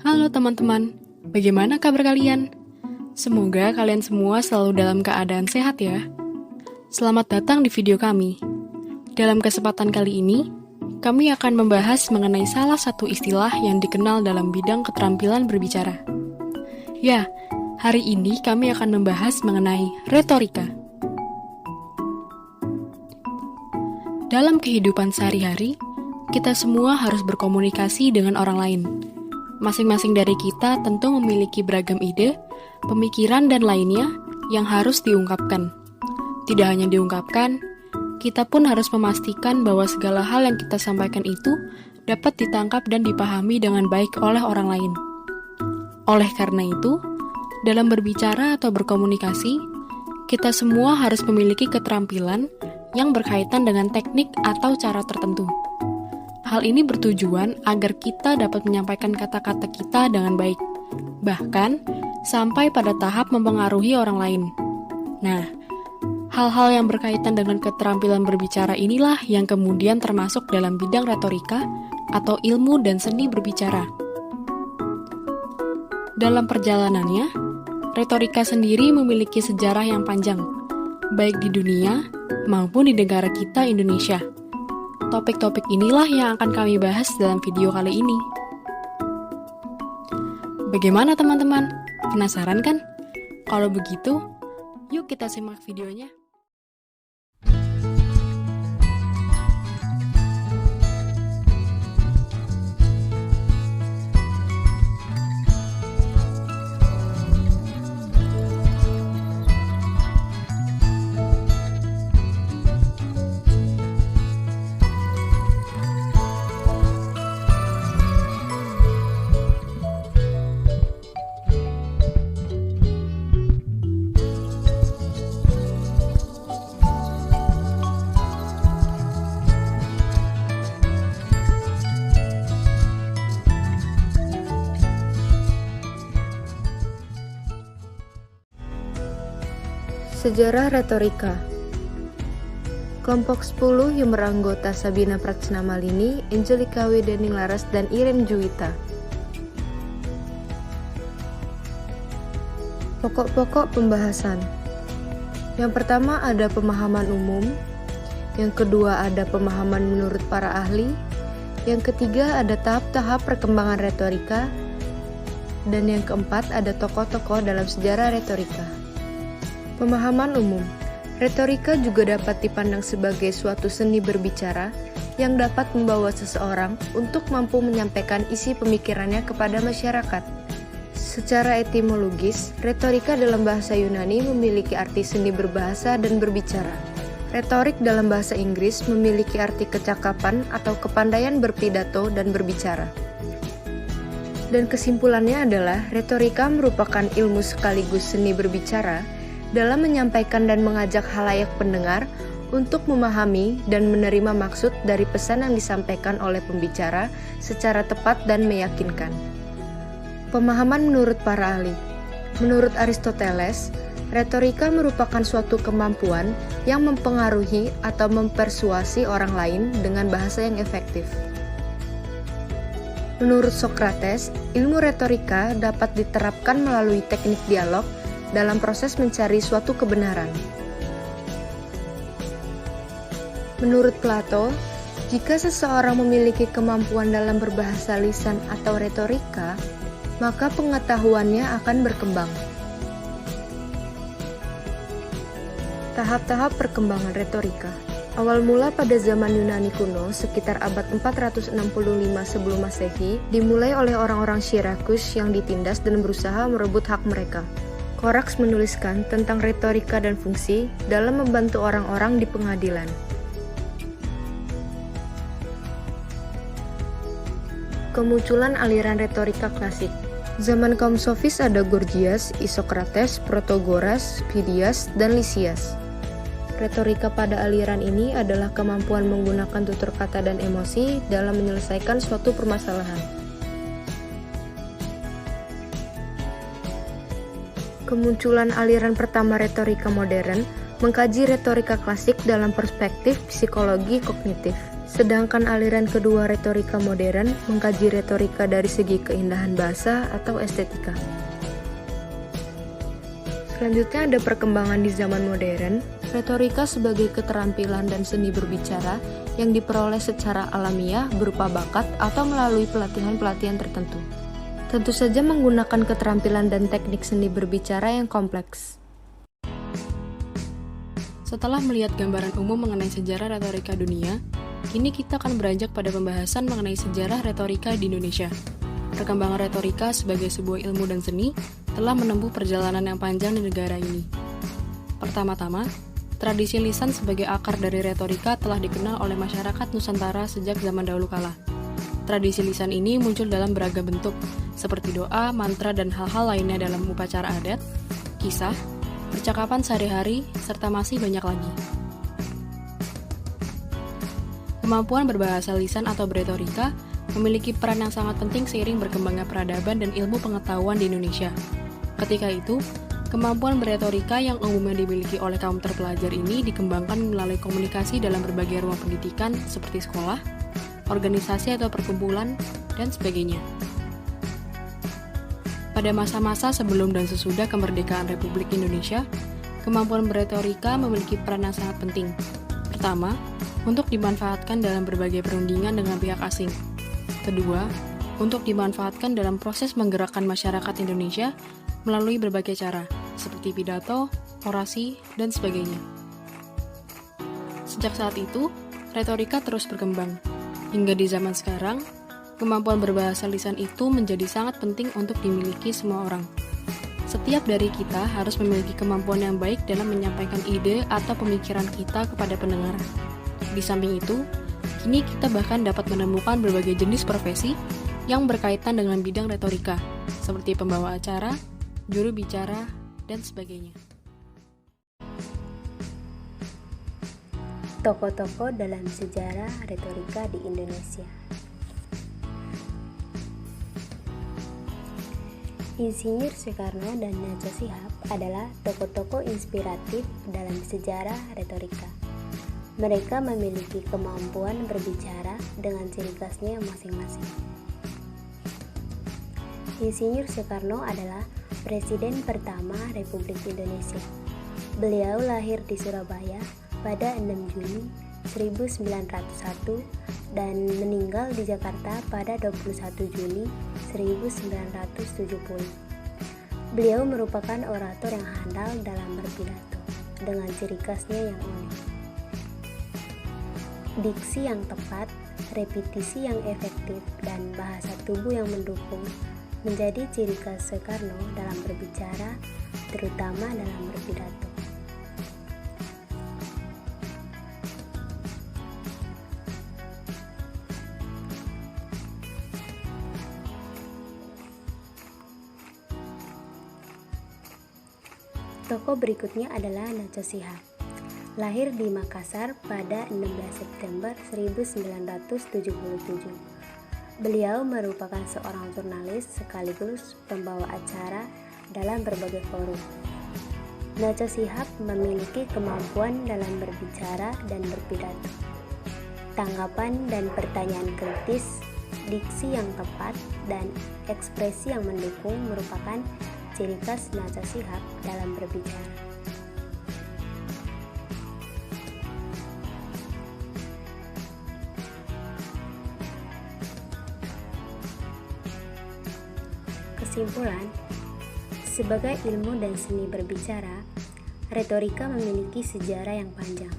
Halo teman-teman, bagaimana kabar kalian? Semoga kalian semua selalu dalam keadaan sehat ya. Selamat datang di video kami. Dalam kesempatan kali ini, kami akan membahas mengenai salah satu istilah yang dikenal dalam bidang keterampilan berbicara. Ya, hari ini kami akan membahas mengenai retorika. Dalam kehidupan sehari-hari, kita semua harus berkomunikasi dengan orang lain. Masing-masing dari kita tentu memiliki beragam ide, pemikiran, dan lainnya yang harus diungkapkan. Tidak hanya diungkapkan, kita pun harus memastikan bahwa segala hal yang kita sampaikan itu dapat ditangkap dan dipahami dengan baik oleh orang lain. Oleh karena itu, dalam berbicara atau berkomunikasi, kita semua harus memiliki keterampilan yang berkaitan dengan teknik atau cara tertentu. Hal ini bertujuan agar kita dapat menyampaikan kata-kata kita dengan baik, bahkan sampai pada tahap mempengaruhi orang lain. Nah, hal-hal yang berkaitan dengan keterampilan berbicara inilah yang kemudian termasuk dalam bidang retorika atau ilmu dan seni berbicara. Dalam perjalanannya, retorika sendiri memiliki sejarah yang panjang, baik di dunia maupun di negara kita Indonesia. Topik-topik inilah yang akan kami bahas dalam video kali ini. Bagaimana teman-teman? Penasaran kan? Kalau begitu, yuk kita simak videonya. Sejarah retorika. Kelompok 10 yang beranggota Sabina Pratsna Malini, Angelika Wedening Laras, dan Irene Juwita. Pokok-pokok pembahasan. Yang pertama ada pemahaman umum, yang kedua ada pemahaman menurut para ahli, yang ketiga ada tahap-tahap perkembangan retorika, dan yang keempat ada tokoh-tokoh dalam sejarah retorika. Pemahaman umum. Retorika juga dapat dipandang sebagai suatu seni berbicara yang dapat membawa seseorang untuk mampu menyampaikan isi pemikirannya kepada masyarakat. Secara etimologis, retorika dalam bahasa Yunani memiliki arti seni berbahasa dan berbicara. Retorik dalam bahasa Inggris memiliki arti kecakapan atau kepandaian berpidato dan berbicara. Dan kesimpulannya adalah retorika merupakan ilmu sekaligus seni berbicara dalam menyampaikan dan mengajak khalayak pendengar untuk memahami dan menerima maksud dari pesan yang disampaikan oleh pembicara secara tepat dan meyakinkan. Pemahaman menurut para ahli. Menurut Aristoteles, retorika merupakan suatu kemampuan yang mempengaruhi atau mempersuasi orang lain dengan bahasa yang efektif. Menurut Socrates, ilmu retorika dapat diterapkan melalui teknik dialog dalam proses mencari suatu kebenaran. Menurut Plato, jika seseorang memiliki kemampuan dalam berbahasa lisan atau retorika, maka pengetahuannya akan berkembang. Tahap-tahap perkembangan retorika. Awal mula pada zaman Yunani kuno, sekitar abad 465 sebelum Masehi, dimulai oleh orang-orang Syrakus yang ditindas dan berusaha merebut hak mereka. Koraks menuliskan tentang retorika dan fungsi dalam membantu orang-orang di pengadilan. Kemunculan aliran retorika klasik. Zaman kaum sofis ada Gorgias, Isokrates, Protagoras, Phidias, dan Lysias. Retorika pada aliran ini adalah kemampuan menggunakan tutur kata dan emosi dalam menyelesaikan suatu permasalahan. Kemunculan aliran pertama retorika modern mengkaji retorika klasik dalam perspektif psikologi kognitif. Sedangkan aliran kedua, retorika modern, mengkaji retorika dari segi keindahan bahasa atau estetika. Selanjutnya ada perkembangan di zaman modern, retorika sebagai keterampilan dan seni berbicara yang diperoleh secara alamiah berupa bakat atau melalui pelatihan-pelatihan tertentu. Tentu saja menggunakan keterampilan dan teknik seni berbicara yang kompleks. Setelah melihat gambaran umum mengenai sejarah retorika dunia, kini kita akan beranjak pada pembahasan mengenai sejarah retorika di Indonesia. Perkembangan retorika sebagai sebuah ilmu dan seni telah menempuh perjalanan yang panjang di negara ini. Pertama-tama, tradisi lisan sebagai akar dari retorika telah dikenal oleh masyarakat Nusantara sejak zaman dahulu kala. Tradisi lisan ini muncul dalam beragam bentuk, seperti doa, mantra, dan hal-hal lainnya dalam upacara adat, kisah, percakapan sehari-hari, serta masih banyak lagi. Kemampuan berbahasa lisan atau berretorika memiliki peran yang sangat penting seiring berkembangnya peradaban dan ilmu pengetahuan di Indonesia. Ketika itu, kemampuan berretorika yang umumnya dimiliki oleh kaum terpelajar ini dikembangkan melalui komunikasi dalam berbagai ruang pendidikan seperti sekolah, organisasi atau perkumpulan, dan sebagainya. Pada masa-masa sebelum dan sesudah kemerdekaan Republik Indonesia, kemampuan berretorika memiliki peran yang sangat penting. Pertama, untuk dimanfaatkan dalam berbagai perundingan dengan pihak asing. Kedua, untuk dimanfaatkan dalam proses menggerakkan masyarakat Indonesia melalui berbagai cara, seperti pidato, orasi, dan sebagainya. Sejak saat itu, retorika terus berkembang. Hingga di zaman sekarang, kemampuan berbahasa lisan itu menjadi sangat penting untuk dimiliki semua orang. Setiap dari kita harus memiliki kemampuan yang baik dalam menyampaikan ide atau pemikiran kita kepada pendengar. Di samping itu, kini kita bahkan dapat menemukan berbagai jenis profesi yang berkaitan dengan bidang retorika, seperti pembawa acara, juru bicara, dan sebagainya. Tokoh-tokoh dalam sejarah retorika di Indonesia. Insinyur Soekarno dan Najwa Shihab adalah tokoh-tokoh inspiratif dalam sejarah retorika. Mereka memiliki kemampuan berbicara dengan ciri khasnya masing-masing. Insinyur Soekarno adalah Presiden pertama Republik Indonesia. Beliau lahir di Surabaya pada 6 Juni 1901 dan meninggal di Jakarta pada 21 Juni 1970. Beliau merupakan orator yang handal dalam berpidato dengan ciri khasnya yang unik. Diksi yang tepat, repetisi yang efektif, dan bahasa tubuh yang mendukung menjadi ciri khas Soekarno dalam berbicara, terutama dalam berpidato. Tokoh berikutnya adalah Najwa Shihab. Lahir di Makassar pada 16 September 1977. Beliau merupakan seorang jurnalis sekaligus pembawa acara dalam berbagai forum. Najwa Shihab memiliki kemampuan dalam berbicara dan berpidato. Tanggapan dan pertanyaan kritis, diksi yang tepat, dan ekspresi yang mendukung merupakan ciri khas Najwa Shihab dalam berbicara. Kesimpulan, sebagai ilmu dan seni berbicara, retorika memiliki sejarah yang panjang.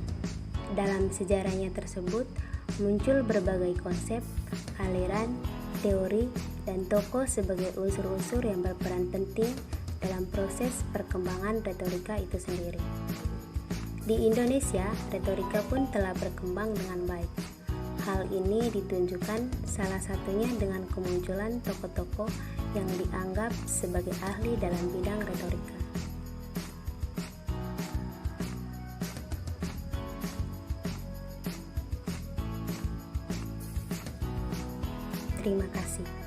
Dalam sejarahnya tersebut, muncul berbagai konsep, aliran, teori, dan tokoh sebagai unsur-unsur yang berperan penting dalam proses perkembangan retorika itu sendiri. Di Indonesia, retorika pun telah berkembang dengan baik. Hal ini ditunjukkan salah satunya dengan kemunculan tokoh-tokoh yang dianggap sebagai ahli dalam bidang retorika. Terima kasih.